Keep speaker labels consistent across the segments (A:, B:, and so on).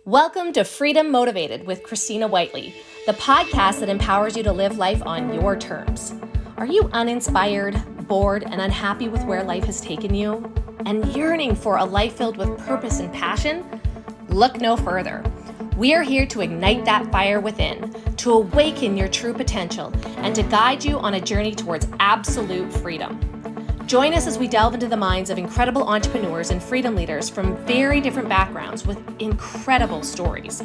A: Welcome to Freedom Motivated with Christina Whiteley, the podcast that empowers you to live life on your terms. Are you uninspired, bored, and unhappy with where life has taken you? And yearning for a life filled with purpose and passion? Look no further. We are here to ignite that fire within, to awaken your true potential, and to guide you on a journey towards absolute freedom. Join us as we delve into the minds of incredible entrepreneurs and freedom leaders from very different backgrounds with incredible stories.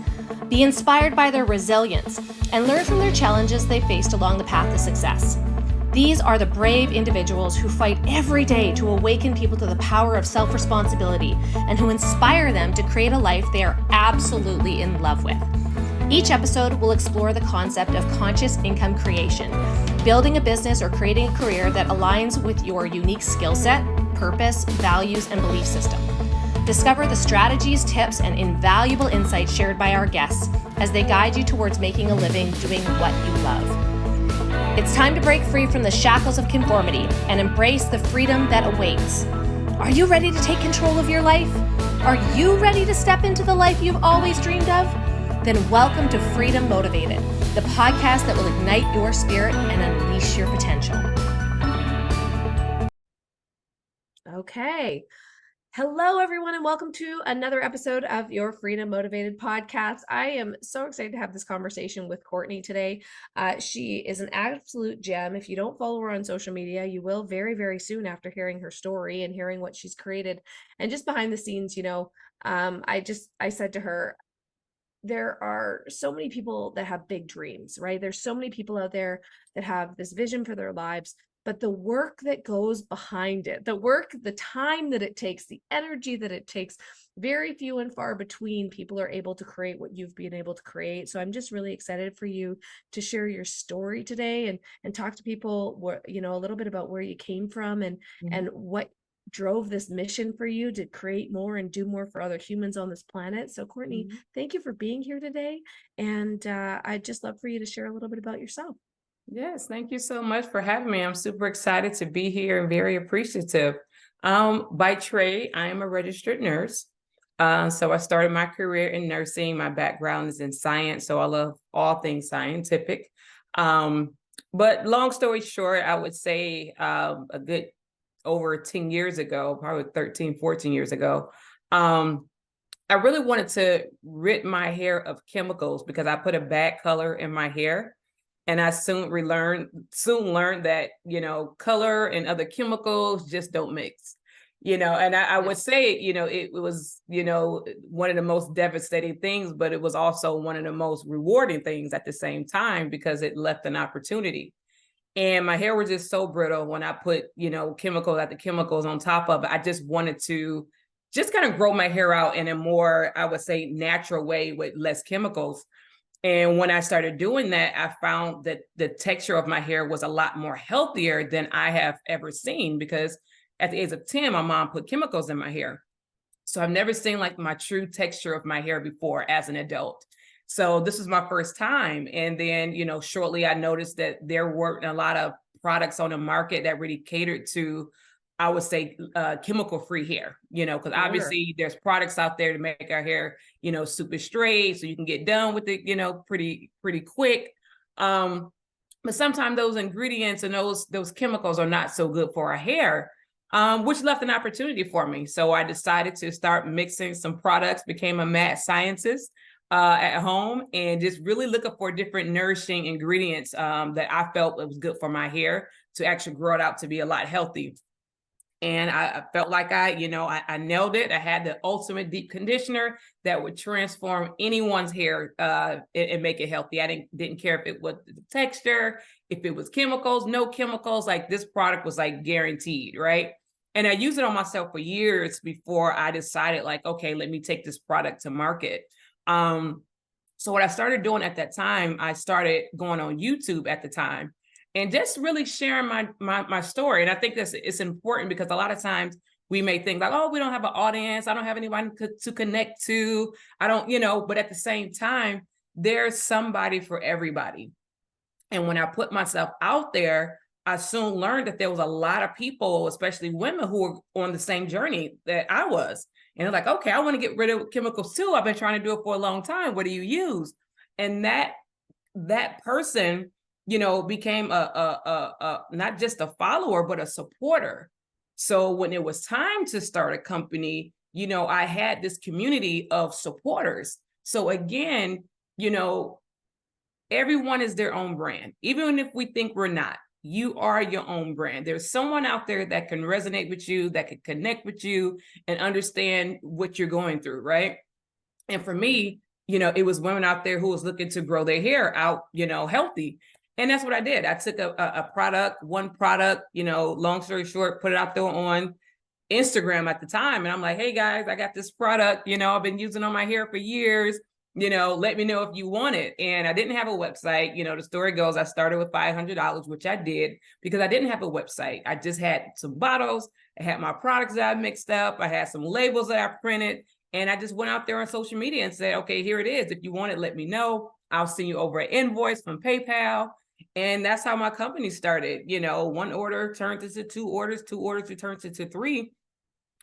A: Be inspired by their resilience and learn from their challenges they faced along the path to success. These are the brave individuals who fight every day to awaken people to the power of self-responsibility and who inspire them to create a life they are absolutely in love with. Each episode will explore the concept of conscious income creation, building a business or creating a career that aligns with your unique skill set, purpose, values, and belief system. Discover the strategies, tips, and invaluable insights shared by our guests as they guide you towards making a living doing what you love. It's time to break free from the shackles of conformity and embrace the freedom that awaits. Are you ready to take control of your life? Are you ready to step into the life you've always dreamed of? Then welcome to Freedom Motivated, the podcast that will ignite your spirit and unleash your potential. Okay. Hello, everyone, and welcome to another episode of your Freedom Motivated podcast. I am so excited to have this conversation with Courtney today. She is an absolute gem. If you don't follow her on social media, you will very, very soon after hearing her story and hearing what she's created. And just behind the scenes, I said to her, there are so many people that have big dreams, right? There's so many people out there that have this vision for their lives, but the work that goes behind it, the time that it takes, the energy that it takes, very few and far between people are able to create what you've been able to create. So I'm just really excited for you to share your story today and talk to people, a little bit about where you came from and what drove this mission for you to create more and do more for other humans on this planet. So Courtney, thank you for being here today. And I'd just love for you to share a little bit about yourself.
B: Yes, thank you so much for having me. I'm super excited to be here and very appreciative. By trade, I am a registered nurse. So I started my career in nursing. My background is in science, so I love all things scientific. But long story short, I would say a good over 10 years ago, probably 13, 14 years ago, I really wanted to rid my hair of chemicals because I put a bad color in my hair. And I soon learned that, color and other chemicals just don't mix, and I would say, it was, one of the most devastating things, but it was also one of the most rewarding things at the same time because it left an opportunity. And my hair was just so brittle when I put, chemicals on top of it. I just wanted to just kind of grow my hair out in a more, I would say, natural way with less chemicals. And when I started doing that, I found that the texture of my hair was a lot more healthier than I have ever seen, because at the age of 10, my mom put chemicals in my hair. So I've never seen like my true texture of my hair before as an adult. So this was my first time. And then, shortly I noticed that there weren't a lot of products on the market that really catered to, I would say, chemical-free hair, because obviously there's products out there to make our hair, super straight, so you can get done with it, pretty quick. But sometimes those ingredients and those chemicals are not so good for our hair, which left an opportunity for me. So I decided to start mixing some products, became a mad scientist at home, and just really looking for different nourishing ingredients that I felt it was good for my hair to actually grow it out to be a lot healthy. And I felt like I nailed it. I had the ultimate deep conditioner that would transform anyone's hair and make it healthy. I didn't care if it was the texture, if it was chemicals, no chemicals. Like, this product was like guaranteed, right? And I used it on myself for years before I decided, like, okay, let me take this product to market. So what I started doing at that time, I started going on YouTube at the time and just really sharing my story. And I think it's important because a lot of times we may think like, oh, we don't have an audience. I don't have anyone to connect to. I don't, but at the same time, there's somebody for everybody. And when I put myself out there, I soon learned that there was a lot of people, especially women, who were on the same journey that I was. And they're like, okay, I want to get rid of chemicals too. I've been trying to do it for a long time. What do you use? And that person, became a not just a follower, but a supporter. So when it was time to start a company, I had this community of supporters. So again, everyone is their own brand. Even if we think we're not, you are your own brand. There's someone out there that can resonate with you, that can connect with you and understand what you're going through, right? And for me, it was women out there who was looking to grow their hair out, healthy. And that's what I did. I took one product, long story short, put it out there on Instagram at the time. And I'm like, hey guys, I got this product, I've been using on my hair for years. Let me know if you want it. And I didn't have a website. The story goes, I started with $500, which I did because I didn't have a website. I just had some bottles. I had my products that I mixed up. I had some labels that I printed. And I just went out there on social media and said, okay, here it is. If you want it, let me know. I'll send you over an invoice from PayPal. And that's how my company started. One order turned into 2 orders, 2 orders turned into 3.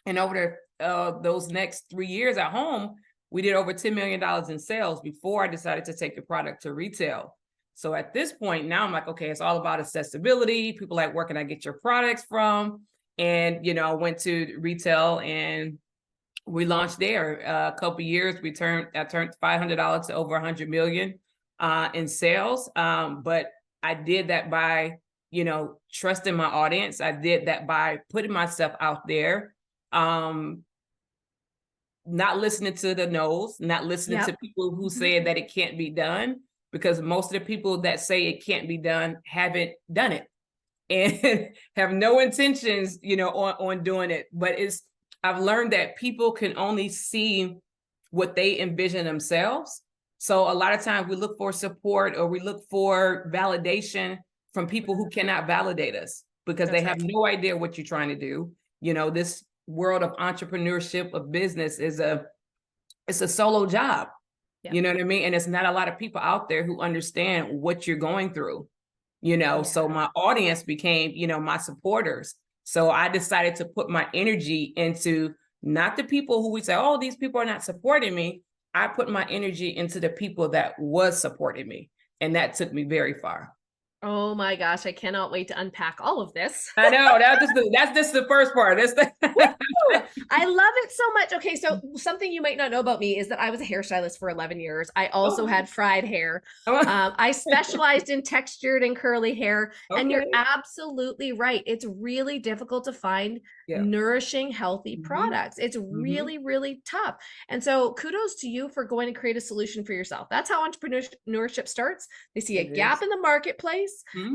B: And over those next 3 years at home, we did over $10 million in sales before I decided to take the product to retail. So at this point, now I'm like, okay, it's all about accessibility. People like, where can I get your products from? And, I went to retail and we launched there. A couple of years, I turned $500 to over 100 million in sales. But I did that by, trusting my audience. I did that by putting myself out there. Not listening to the no's, not listening to people who say that it can't be done, because most of the people that say it can't be done haven't done it and have no intentions, on doing it. But I've learned that people can only see what they envision themselves. So a lot of times we look for support or we look for validation from people who cannot validate us because they have no idea what you're trying to do. This world of entrepreneurship, of business it's a solo job. You know what I mean? And it's not a lot of people out there who understand what you're going through, so my audience became, my supporters. So I decided to put my energy into not the people who we say, oh, these people are not supporting me. I put my energy into the people that was supporting me. And that took me very far.
A: Oh my gosh, I cannot wait to unpack all of this.
B: I know, that's just the first part.
A: I love it so much. Okay, so something you might not know about me is that I was a hairstylist for 11 years. I also had fried hair. I specialized in textured and curly hair. And you're absolutely right. It's really difficult to find nourishing, healthy products. It's really, really tough. And so kudos to you for going to create a solution for yourself. That's how entrepreneurship starts. They see a gap in the marketplace.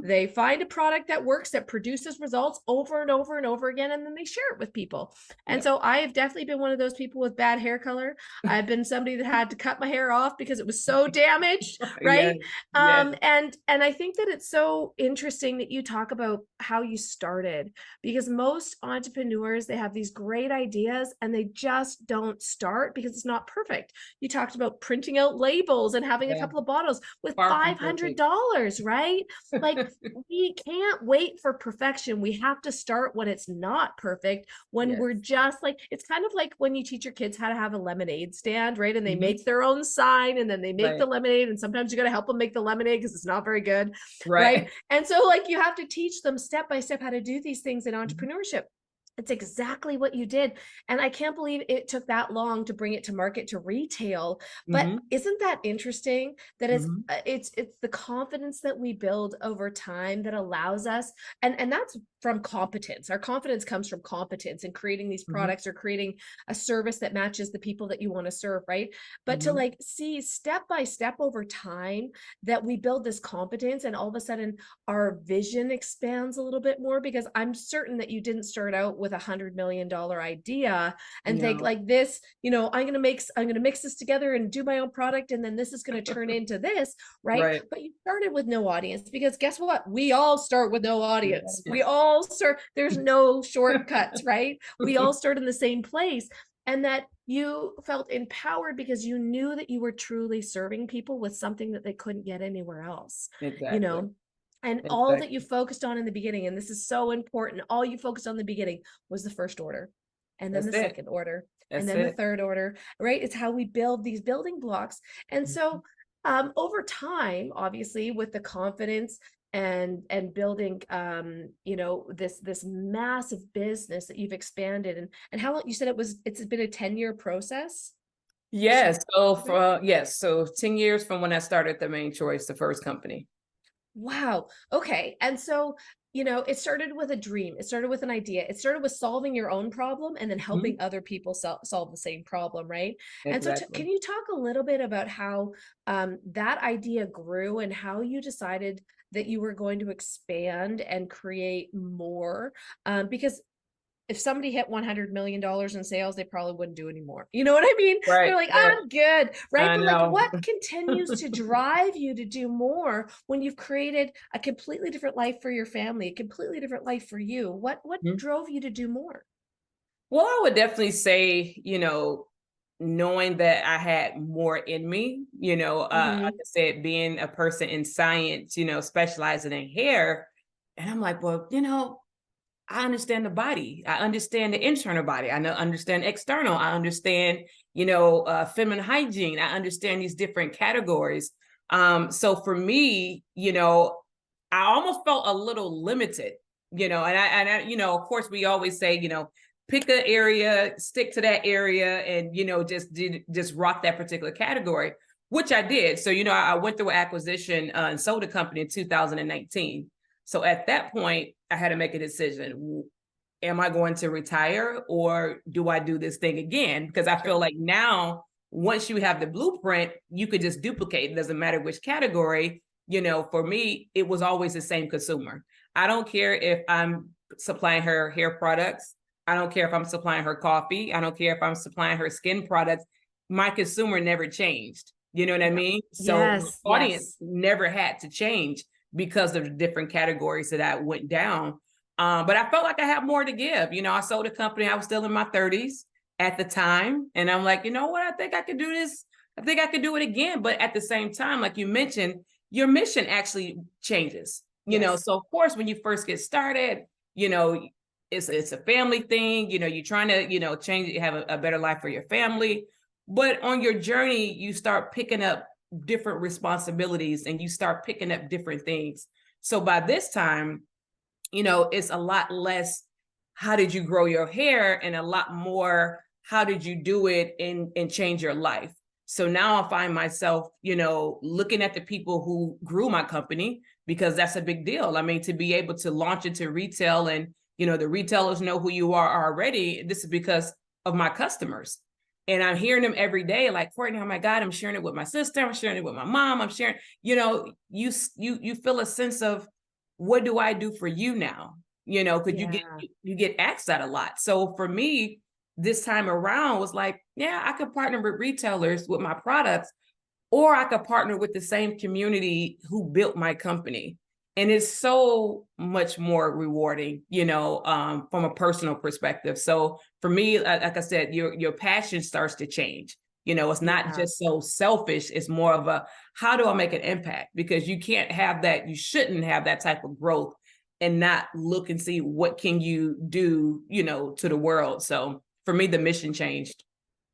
A: They find a product that works, that produces results over and over and over again, and then they share it with people. And so I have definitely been one of those people with bad hair color. I've been somebody that had to cut my hair off because it was so damaged, right? And I think that it's so interesting that you talk about how you started, because most entrepreneurs, they have these great ideas and they just don't start because it's not perfect. You talked about printing out labels and having a couple of bottles with $500, right? Like, we can't wait for perfection. We have to start when it's not perfect, when we're just like, it's kind of like when you teach your kids how to have a lemonade stand, right? And they make their own sign and then they make the lemonade. And sometimes you got to help them make the lemonade because it's not very good. Right. And so like, you have to teach them step by step how to do these things in entrepreneurship. It's exactly what you did. And I can't believe it took that long to bring it to market, to retail. But isn't that interesting that it's the confidence that we build over time that allows us, and that's from competence. Our confidence comes from competence in creating these products or creating a service that matches the people that you want to serve, right? But to like see step by step over time that we build this competence, and all of a sudden our vision expands a little bit more, because I'm certain that you didn't start out with $100 million idea and think like this, I'm going to mix this together and do my own product. And then this is going to turn into this, right? But you started with no audience, because guess what? We all start with no audience. We all start, there's no shortcuts, right? We all start in the same place. And that you felt empowered because you knew that you were truly serving people with something that they couldn't get anywhere else, And all that you
B: Exactly.
A: focused on in the beginning, and this is so important, all you focused on in the beginning was the first order, and then
B: That's
A: the
B: it.
A: second order, and
B: That's
A: then the
B: it.
A: third order, right? It's how we build these building blocks. And so over time, obviously, with the confidence and building this massive business that you've expanded, and how long you said it's been a 10-year process?
B: Yes. So 10 years from when I started the Main Choice, the first company.
A: Wow. Okay. And so, it started with a dream. It started with an idea. It started with solving your own problem and then helping
B: Mhm.
A: other people solve the same problem, right? And so,
B: Exactly.
A: can you talk a little bit about how that idea grew and how you decided that you were going to expand and create more? Because if somebody hit $100 million in sales, they probably wouldn't do anymore. You know what I mean? They're
B: Right.
A: like,
B: Right.
A: I'm good. Right.
B: I
A: But like,
B: know.
A: what continues to drive you to do more when you've created a completely different life for your family, a completely different life for you? What
B: Mhm.
A: drove you to do more?
B: Well, I would definitely say, knowing that I had more in me, like
A: Hmm.
B: I said, being a person in science, specializing in hair. And I'm like, well, I understand the body. I understand the internal body. Understand external. I understand, feminine hygiene. I understand these different categories. So for me, I almost felt a little limited, of course, we always say, pick an area, stick to that area, and just rock that particular category, which I did. So I went through an acquisition and sold a company in 2019. So at that point, I had to make a decision. Am I going to retire or do I do this thing again? Because I feel
A: Sure.
B: like now, once you have the blueprint, you could just duplicate. It doesn't matter which category. For me, it was always the same consumer. I don't care if I'm supplying her hair products. I don't care if I'm supplying her coffee. I don't care if I'm supplying her skin products. My consumer never changed. You know what I
A: Yep.
B: mean? So
A: Yes.
B: my audience
A: Yes.
B: never had to change because of the different categories that I went down. But I felt like I had more to give. I sold a company. I was still in my 30s at the time. And I'm like, you know what? I think I could do this. I think I could do it again. But at the same time, like you mentioned, your mission actually changes.
A: Yes.
B: So of course, when you first get started, you know, it's a family thing. You're trying to, change it, have a better life for your family. But on your journey, you start picking up different responsibilities and you start picking up different things. So by this time, it's a lot less how did you grow your hair and a lot more how did you do it and change your life. So now I find myself, looking at the people who grew my company because that's a big deal. I mean, to be able to launch into retail and, the retailers know who you are already. This is because of my customers. And I'm hearing them every day, like, Courtney, oh my God, I'm sharing it with my sister. I'm sharing it with my mom. I'm sharing, you feel a sense of, what do I do for you now? Because you get
A: Yeah.
B: you get asked that a lot. So for me, this time around was like, yeah, I could partner with retailers with my products, or I could partner with the same community who built my company. And it's so much more rewarding, from a personal perspective. So for me, like I said, your passion starts to change. It's not
A: Yeah.
B: just so selfish. It's more of a, how do I make an impact? Because you can't have that, you shouldn't have that type of growth and not look and see what can you do, to the world. So for me, the mission changed.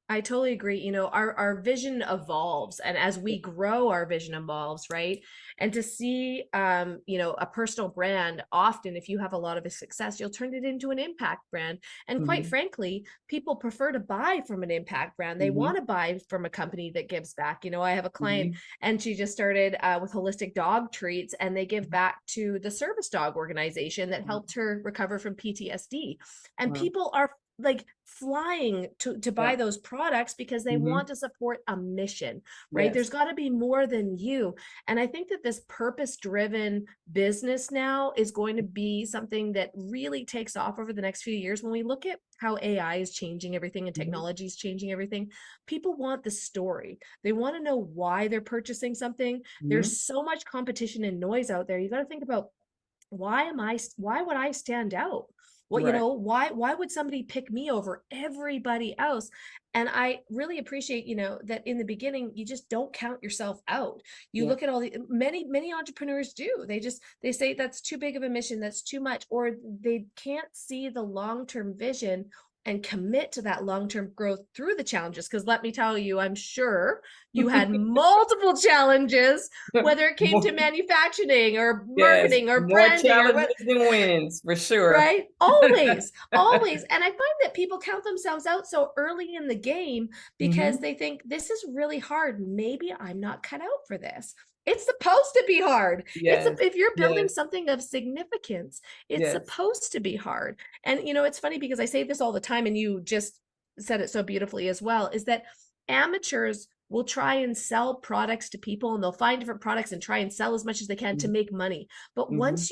A: I totally agree. Our vision evolves, and as we grow, our vision evolves, right? And to see, a personal brand, often if you have a lot of success, you'll turn it into an impact brand. And quite
B: Mhm.
A: frankly, people prefer to buy from an impact brand. They
B: Mhm.
A: want to buy from a company that gives back. I have a client,
B: Mhm.
A: and she just started with holistic dog treats, and they give back to the service dog organization that
B: Mhm.
A: helped her recover from PTSD. And
B: Wow.
A: people are like flying to buy
B: Yeah.
A: those products because they
B: Mhm.
A: want to support a mission, right? There's
B: Yes.
A: got to be more than you. And I think that this purpose driven business now is going to be something that really takes off over the next few years. When we look at how AI is changing everything and
B: Mhm.
A: technology is changing everything, people want the story. They want to know why they're purchasing something.
B: Mhm.
A: There's so much competition and noise out there. You got to think about, why would I stand out? What,
B: Right.
A: why would somebody pick me over everybody else? And I really appreciate, that in the beginning, you just don't count yourself out. You
B: Yeah.
A: look at all the many entrepreneurs do. They say that's too big of a mission, that's too much, or they can't see the long-term vision and commit to that long-term growth through the challenges. Because let me tell you, I'm sure you had multiple challenges, whether it came to
B: More-
A: manufacturing or
B: yes,
A: marketing or
B: more
A: branding or
B: challenges
A: what,
B: than wins for sure.
A: right? Always, always. And I find that people count themselves out so early in the game because
B: Hmm.
A: they think this is really hard. Maybe I'm not cut out for this. It's supposed to be hard.
B: Yes,
A: If you're building
B: yes,
A: something of significance, it's
B: yes.
A: supposed to be hard. And it's funny because I say this all the time, and you just said it so beautifully as well, is that amateurs will try and sell products to people, and they'll find different products and try and sell as much as they can to make money. But
B: Hmm.
A: once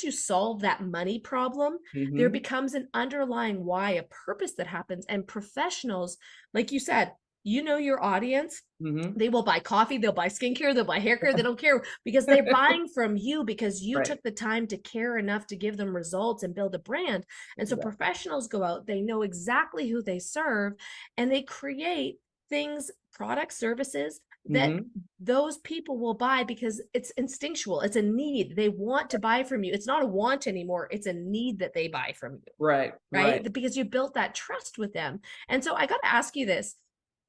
A: you solve that money problem, there
B: Hmm.
A: becomes an underlying why, a purpose that happens. And professionals, like you said, your audience,
B: Hmm.
A: they will buy coffee, they'll buy skincare, they'll buy hair care, they don't care, because they're buying from you because you
B: Right,
A: took the time to care enough to give them results and build a brand. And so
B: right.
A: professionals go out, they know exactly who they serve, and they create things, products, services that
B: Hmm.
A: those people will buy because it's instinctual. It's a need. They want to buy from you. It's not a want anymore. It's a need that they buy from you,
B: Right, right.
A: right? Because you built that trust with them. And so I got to ask you this.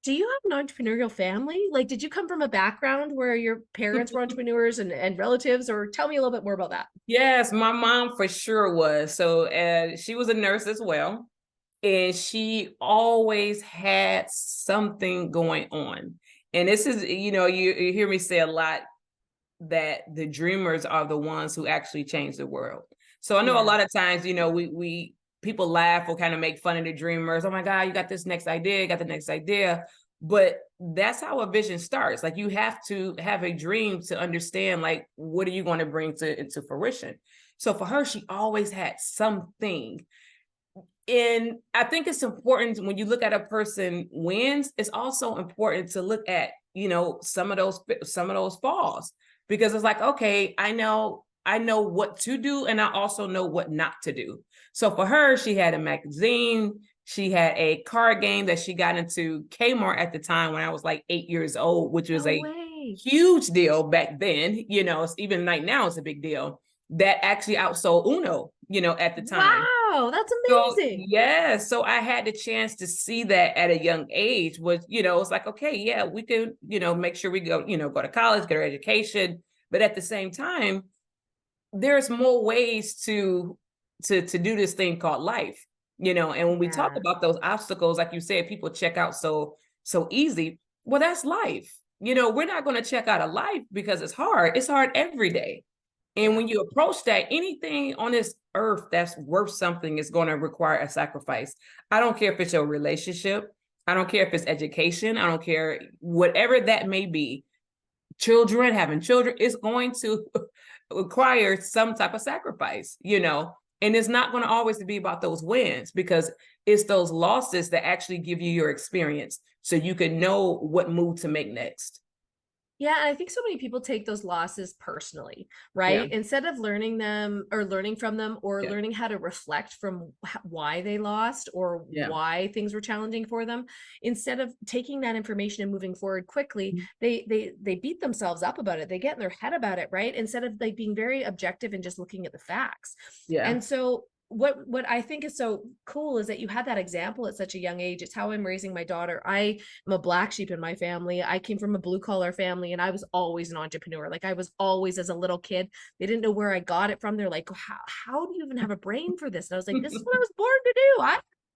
A: Do you have an entrepreneurial family? Like, did you come from a background where your parents were entrepreneurs and relatives, or tell me a little bit more about that?
B: Yes, my mom for sure was. So, she was a nurse as well, and she always had something going on. And this is, you hear me say a lot that the dreamers are the ones who actually change the world. So I know a
A: Yeah.
B: lot of times, we people laugh or kind of make fun of the dreamers. Oh my God, you got this next idea, got the next idea. But that's how a vision starts. Like, you have to have a dream to understand, like, what are you going to bring into fruition? So for her, she always had something. And I think it's important when you look at a person wins, it's also important to look at, some of those falls, because it's like, okay, I know what to do, and I also know what not to do. So for her, she had a magazine, she had a card game that she got into Kmart at the time when I was like 8 years old, which was
A: No
B: a
A: way.
B: huge deal back then. Even right now it's a big deal. That actually outsold Uno, at the time.
A: Wow, that's
B: So
A: amazing.
B: yeah, so I had the chance to see that at a young age. Was it's like, okay, yeah, we can, make sure we go to college, get our education, but at the same time, there's more ways to do this thing called life. And when we talk
A: Yeah.
B: about those obstacles, like you said, people check out so easy. Well, that's life. We're not going to check out of life because it's hard. It's hard every day. And
A: Yeah.
B: when you approach that, anything on this earth that's worth something is going to require a sacrifice. I don't care if it's your relationship. I don't care if it's education. I don't care, whatever that may be. Children, having children, is going to require some type of sacrifice. And it's not going to always be about those wins, because it's those losses that actually give you your experience so you can know what move to make next.
A: Yeah, and I think so many people take those losses personally,
B: Yeah.
A: right? Instead of learning them or learning from them or
B: Yeah.
A: learning how to reflect from why they lost or
B: Yeah.
A: why things were challenging for them, instead of taking that information and moving forward quickly, they beat themselves up about it. They get in their head about it, right? Instead of like being very objective and just looking at the facts.
B: Yeah.
A: And so what I think is so cool is that you had that example at such a young age. It's how I'm raising my daughter. I'm a black sheep in my family. I came from a blue collar family, and I was always an entrepreneur. Like, I was always, as a little kid, they didn't know where I got it from. They're like, how do you even have a brain for this? And I was like, this is what I was born to do.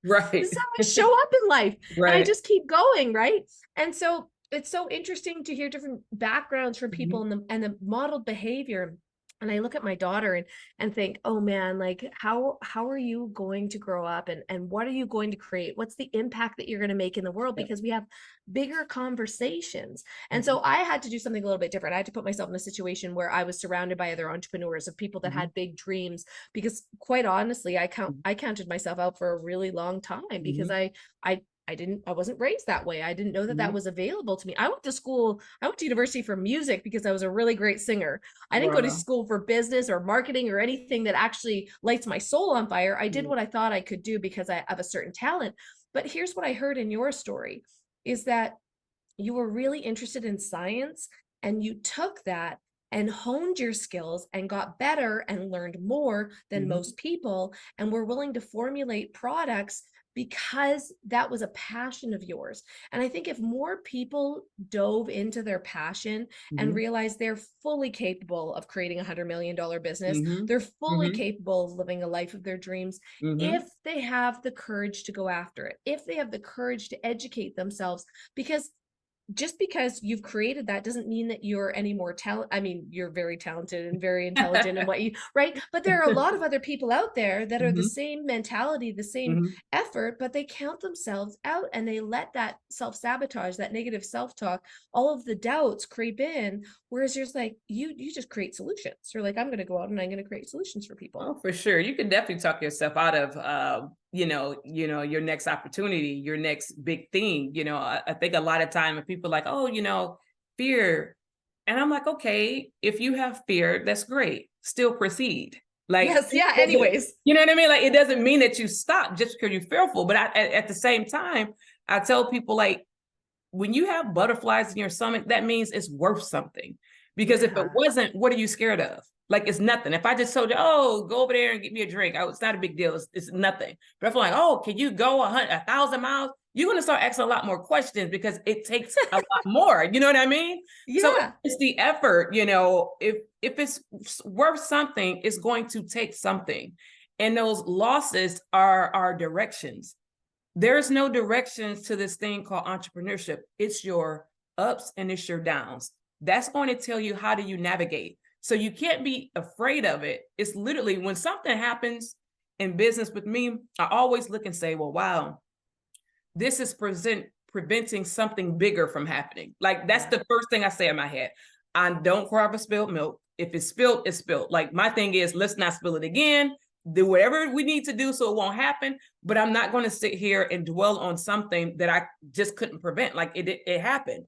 A: This
B: Right.
A: is how I show up in life. And I
B: Right.
A: just keep going, right? And so it's so interesting to hear different backgrounds from people
B: Mhm.
A: and the modeled behavior. And I look at my daughter and think, oh man, like how are you going to grow up, and what are you going to create? What's the impact that you're going to make in the world?
B: Yeah.
A: Because we have bigger conversations. And
B: Mhm.
A: so I had to do something a little bit different. I had to put myself in a situation where I was surrounded by other entrepreneurs, of people that
B: Mhm.
A: had big dreams, because quite honestly,
B: Mhm.
A: I counted myself out for a really long time because
B: Mhm.
A: I I wasn't raised that way. I didn't know that that
B: Mhm.
A: was available to me. I went to school, I went to university for music because I was a really great singer. I didn't go to
B: Wow.
A: school for business or marketing or anything that actually lights my soul on fire. I did
B: Mhm.
A: what I thought I could do because I have a certain talent. But here's what I heard in your story is that you were really interested in science and you took that and honed your skills and got better and learned more than
B: Mhm.
A: most people and were willing to formulate products because that was a passion of yours. And I think if more people dove into their passion and
B: Mhm.
A: realized they're fully capable of creating $100 million business,
B: Mhm.
A: they're fully
B: Mhm.
A: capable of living a life of their dreams, if
B: Mhm.
A: they have the courage to go after it, if they have the courage to educate themselves, because just because you've created that doesn't mean that you're any more talent. I mean, you're very talented and very intelligent in what you, right? But there are a lot of other people out there that are the
B: Mhm.
A: same mentality, the same
B: Mhm.
A: effort, but they count themselves out and they let that self-sabotage, that negative self-talk, all of the doubts creep in. Whereas you're just like, you just create solutions. You're like, I'm going to go out and I'm going to create solutions for people.
B: Oh, for sure. You can definitely talk yourself out of, your next opportunity, your next big thing. I think a lot of time if people are like, oh, fear. And I'm like, okay, if you have fear, that's great. Still proceed. Like,
A: Yes. Yeah. Anyways.
B: you know what I mean? Like, it doesn't mean that you stop just because you're fearful. But at the same time, I tell people like, when you have butterflies in your stomach, that means it's worth something. Because if it
A: Yeah.
B: wasn't, what are you scared of? Like it's nothing. If I just told you, oh, go over there and get me a drink, it's not a big deal. It's nothing. But if I'm like, oh, can you go 1,000 miles? You're gonna start asking a lot more questions because it takes a lot more. You know what I mean? So
A: Yeah.
B: it's the effort. If it's worth something, it's going to take something, and those losses are our directions. There's no directions to this thing called entrepreneurship. It's your ups and it's your downs. That's going to tell you how do you navigate. So you can't be afraid of it. It's literally when something happens in business with me, I always look and say, well, wow, this is preventing something bigger from happening. Like that's
A: Yeah.
B: the first thing I say in my head. I don't cry for spilled milk. If it's spilled, it's spilled. Like my thing is, let's not spill it again. Do whatever we need to do so it won't happen. But I'm not going to sit here and dwell on something that I just couldn't prevent. Like it happened.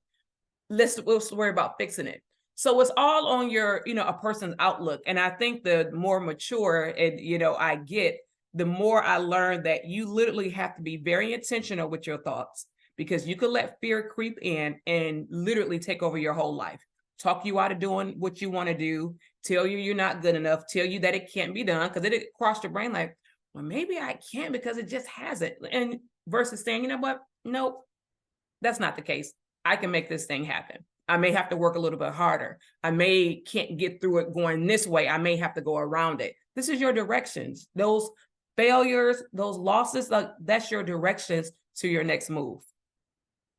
B: We'll worry about fixing it. So it's all on your, a person's outlook. And I think the more mature and I get, the more I learn that you literally have to be very intentional with your thoughts because you could let fear creep in and literally take over your whole life, talk you out of doing what you want to do, tell you you're not good enough, tell you that it can't be done because it crossed your brain like, well, maybe I can't because it just hasn't. And versus saying, you know what? Nope, that's not the case. I can make this thing happen. I may have to work a little bit harder. I may can't get through it going this way. I may have to go around it. This is your directions. Those failures, those losses, like that's your directions to your next move.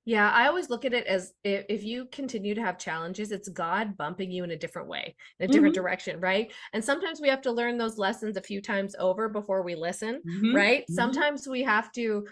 A: Yeah, I always look at it as if you continue to have challenges, it's God bumping you in a different way, in a different
B: Mm-hmm.
A: direction, right? And sometimes we have to learn those lessons a few times over before we listen,
B: Mm-hmm.
A: right?
B: Mm-hmm.
A: Sometimes we have to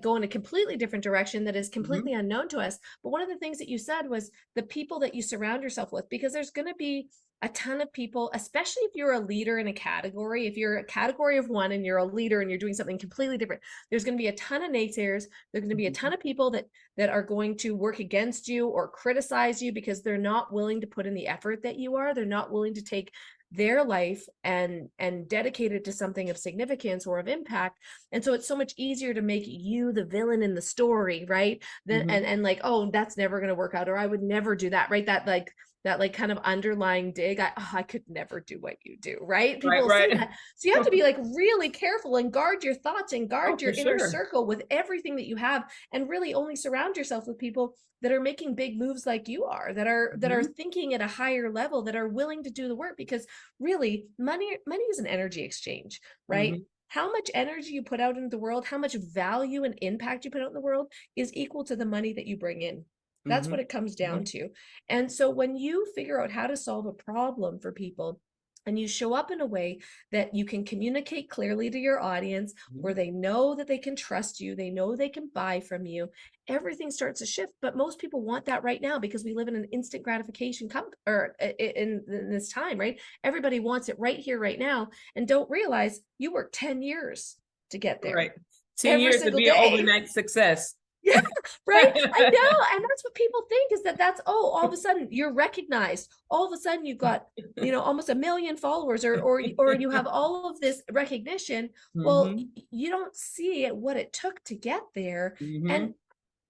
A: go in a completely different direction that is
B: Mm-hmm.
A: completely unknown to us. But one of the things that you said was the people that you surround yourself with, because there's going to be a ton of people, especially if you're a leader in a category, if you're a category of one and you're a leader and you're doing something completely different, there's going to be a ton of naysayers. There's going to be a ton of people that are going to work against you or criticize you because they're not willing to put in the effort that you are. They're not willing to take their life and dedicate it to something of significance or of impact. And so it's so much easier to make you the villain in the story, right? Then
B: Mm-hmm.
A: and like, oh, that's never going to work out, or I would never do that, right? That kind of underlying dig, I could never do what you do, right? People
B: Right,
A: will say
B: right.
A: that. So you have to be like really careful and guard your thoughts and
B: Oh,
A: guard your
B: for
A: inner
B: sure.
A: circle with everything that you have, and really only surround yourself with people that are making big moves like you are, that are
B: Mm-hmm.
A: thinking at a higher level, that are willing to do the work. Because really, money is an energy exchange, right?
B: Mm-hmm.
A: How much energy you put out into the world, how much value and impact you put out in the world is equal to the money that you bring in. That's
B: Mm-hmm.
A: what it comes down
B: Mm-hmm.
A: to. And so when you figure out how to solve a problem for people, and you show up in a way that you can communicate clearly to your audience,
B: Mm-hmm.
A: where they know that they can trust you, they know they can buy from you, everything starts to shift. But most people want that right now because we live in an instant gratification or in this time, right? Everybody wants it right here, right now, and don't realize you worked 10 years to get there.
B: Right. 10
C: every
B: years to
C: single
B: be an
C: day.
B: overnight success.
C: Yeah, right. I know. And that's what people think, is that's, oh, all of a sudden you're recognized. All of a sudden you've got, almost 1 million followers, or you have all of this recognition. Well, you don't see what it took to get there. And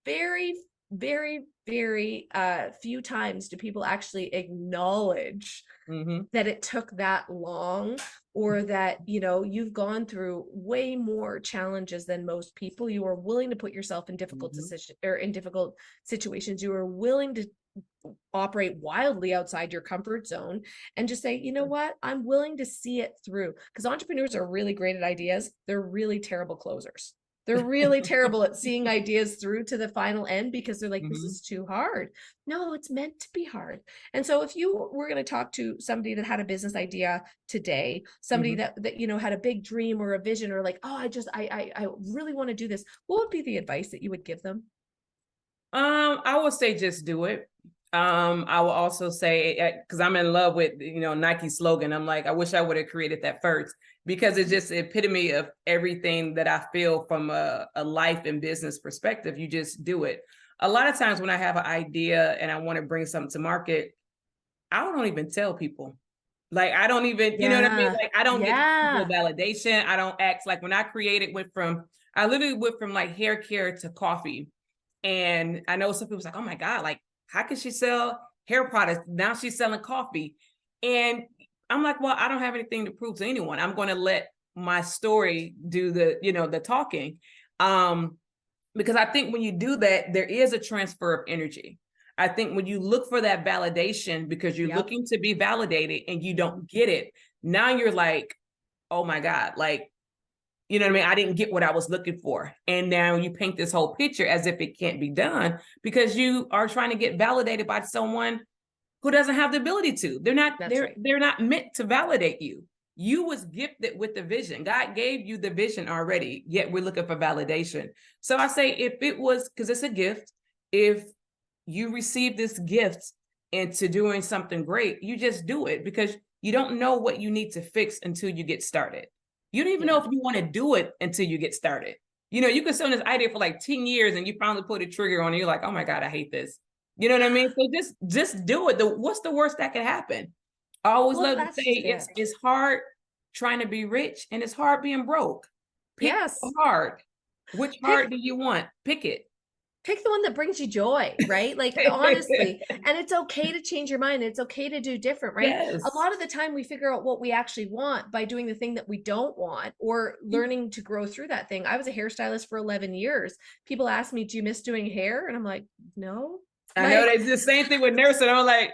C: very, very, very few times do people actually acknowledge that it took that long, or that you've gone through way more challenges than most people. You are willing to put yourself in difficult decisions, or in difficult situations. You are willing to operate wildly outside your comfort zone, and just say, you know what, I'm willing to see it through. Because entrepreneurs are really great at ideas. They're really terrible closers. They're really terrible at seeing ideas through to the final end, because they're like, this is too hard. No, it's meant to be hard. And so if you were going to talk to somebody that had a business idea today, somebody that had a big dream or a vision, or like, oh, I really want to do this, what would be the advice that you would give them?
B: I would say just do it. I will also say, because I'm in love with Nike's slogan. I'm like, I wish I would have created that first, because it's just the epitome of everything that I feel from a life and business perspective. You just do it. A lot of times when I have an idea and I want to bring something to market, I don't even tell people. Like, I don't even, you know what I mean? Like, I don't get people validation. I don't ask. Like, when I created, I literally went from like hair care to coffee. And I know some people's like, oh my God, like, how can she sell hair products? Now she's selling coffee. And I'm like, well, I don't have anything to prove to anyone. I'm going to let my story do the talking. Because I think when you do that, there is a transfer of energy. I think when you look for that validation because you're looking to be validated and you don't get it, now you're like, oh my God, like, you know what I mean? I didn't get what I was looking for. And now you paint this whole picture as if it can't be done because you are trying to get validated by someone who doesn't have the ability to. They're not meant to validate you. You was gifted with the vision. God gave you the vision already, yet we're looking for validation. So I say, if it was, because it's a gift, if you receive this gift into doing something great, you just do it, because you don't know what you need to fix until you get started. You don't even know if you want to do it until you get started. You can sit on this idea for like 10 years and you finally put a trigger on it. You're like, oh my God, I hate this. You know what I mean? So just do it. What's the worst that could happen? I always love to say it's hard trying to be rich and it's hard being broke. Pick hard. Which hard do you want? Pick it.
C: Pick the one that brings you joy, right? Like, honestly, and it's okay to change your mind. It's okay to do different, right? Yes. A lot of the time we figure out what we actually want by doing the thing that we don't want, or learning to grow through that thing. I was a hairstylist for 11 years. People ask me, do you miss doing hair? And I'm like, no.
B: I know they do the same thing with nursing. I'm like,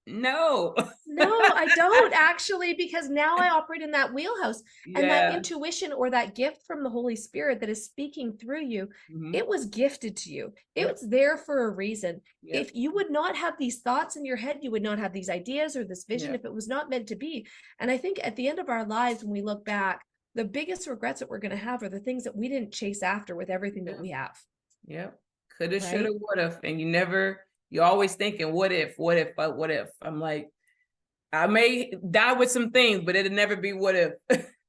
B: no.
C: No, I don't actually, because now I operate in that wheelhouse, and that intuition or that gift from the Holy Spirit that is speaking through you, it was gifted to you. It's there for a reason. If you would not have these thoughts in your head, you would not have these ideas or this vision if it was not meant to be. And I think at the end of our lives, when we look back, the biggest regrets that we're going to have are the things that we didn't chase after with everything that we have.
B: Yep. Coulda, shoulda, woulda. And you're always thinking, what if? I'm like, I may die with some things, but it'll never be what if.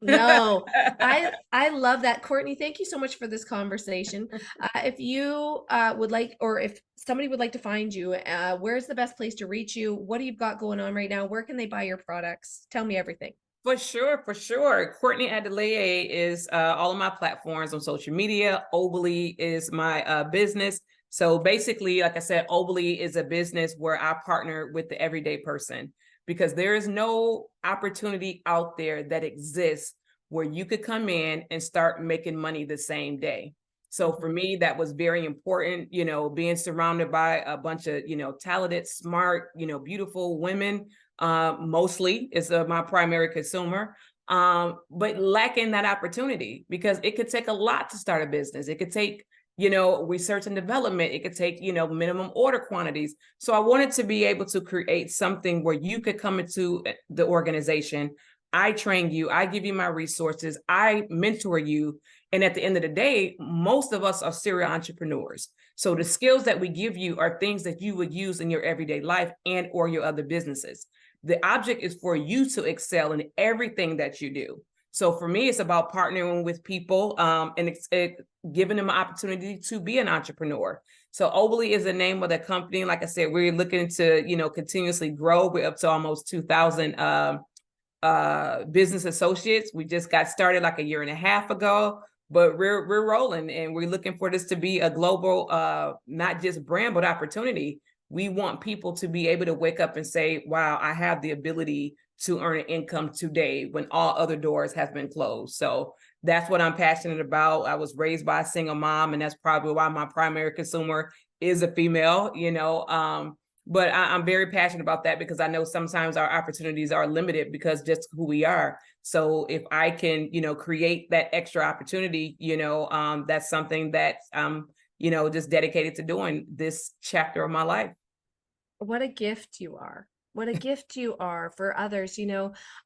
C: No, I love that. Courtney, thank you so much for this conversation. If you would like, or if somebody would like to find you, where's the best place to reach you? What do you got going on right now? Where can they buy your products? Tell me everything.
B: For sure. Courtney Adeleye is all of my platforms on social media. Olbali is my business. So basically, like I said, Olbali is a business where I partner with the everyday person, because there is no opportunity out there that exists where you could come in and start making money the same day. So for me, that was very important, being surrounded by a bunch of, talented, smart, beautiful women, mostly is my primary consumer, but lacking that opportunity, because it could take a lot to start a business. It could take research and development. It could take, minimum order quantities. So I wanted to be able to create something where you could come into the organization. I train you, I give you my resources, I mentor you. And at the end of the day, most of us are serial entrepreneurs. So the skills that we give you are things that you would use in your everyday life and or your other businesses. The object is for you to excel in everything that you do. So for me, it's about partnering with people and giving them an opportunity to be an entrepreneur. So Olbali is the name of the company. Like I said, we're looking to, continuously grow. We're up to almost 2,000 business associates. We just got started like a year and a half ago, but we're rolling, and we're looking for this to be a global, not just brand, but opportunity. We want people to be able to wake up and say, wow, I have the ability to earn an income today when all other doors have been closed. So that's what I'm passionate about. I was raised by a single mom, and that's probably why my primary consumer is a female, but I'm very passionate about that, because I know sometimes our opportunities are limited because just who we are. So if I can, create that extra opportunity, that's something that I'm, just dedicated to doing this chapter of my life.
C: What a gift you are. What a gift you are for others.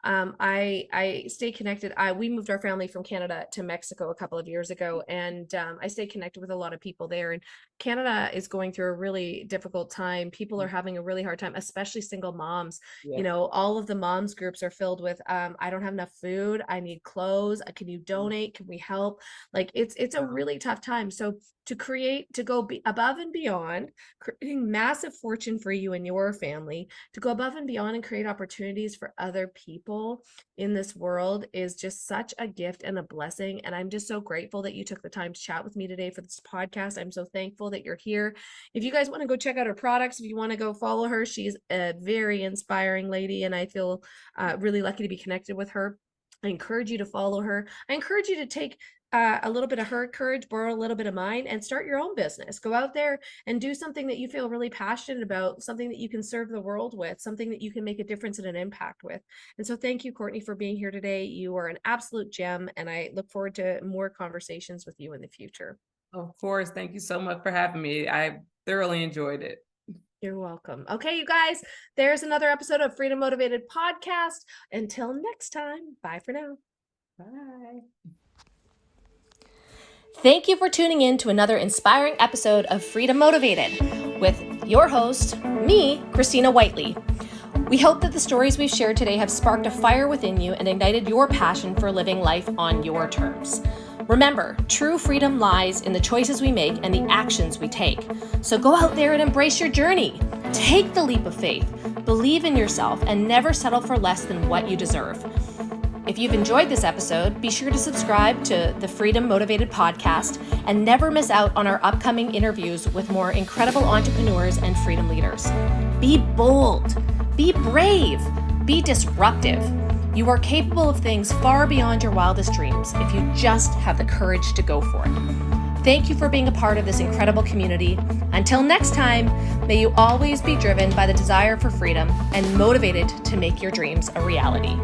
C: I stay connected. We moved our family from Canada to Mexico a couple of years ago, and I stay connected with a lot of people there. And Canada is going through a really difficult time. People are having a really hard time, especially single moms.
B: Yeah.
C: All of the moms groups are filled with, I don't have enough food. I need clothes. Can you donate? Can we help? Like it's a really tough time. So to go above and beyond, creating massive fortune for you and your family, to go above and beyond and create opportunities for other people in this world is just such a gift and a blessing. And I'm just so grateful that you took the time to chat with me today for this podcast. I'm so thankful that you're here. If you guys want to go check out her products, if you want to go follow her, she's a very inspiring lady, and I feel really lucky to be connected with her. I encourage you to follow her. I encourage you to take a little bit of her courage, borrow a little bit of mine, and start your own business. Go out there and do something that you feel really passionate about, something that you can serve the world with, something that you can make a difference and an impact with. And so thank you, Courtney, for being here today. You are an absolute gem, and I look forward to more conversations with you in the future.
B: Of course. Thank you so much for having me. I thoroughly enjoyed it.
C: You're welcome. Okay, you guys, there's another episode of Freedom Motivated Podcast. Until next time, bye for now.
B: Bye.
A: Thank you for tuning in to another inspiring episode of Freedom Motivated with your host, me, Christina Whiteley. We hope that the stories we've shared today have sparked a fire within you and ignited your passion for living life on your terms. Remember, true freedom lies in the choices we make and the actions we take. So go out there and embrace your journey. Take the leap of faith, believe in yourself, and never settle for less than what you deserve. If you've enjoyed this episode, be sure to subscribe to the Freedom Motivated Podcast and never miss out on our upcoming interviews with more incredible entrepreneurs and freedom leaders. Be bold, be brave, be disruptive. You are capable of things far beyond your wildest dreams if you just have the courage to go for it. Thank you for being a part of this incredible community. Until next time, may you always be driven by the desire for freedom and motivated to make your dreams a reality.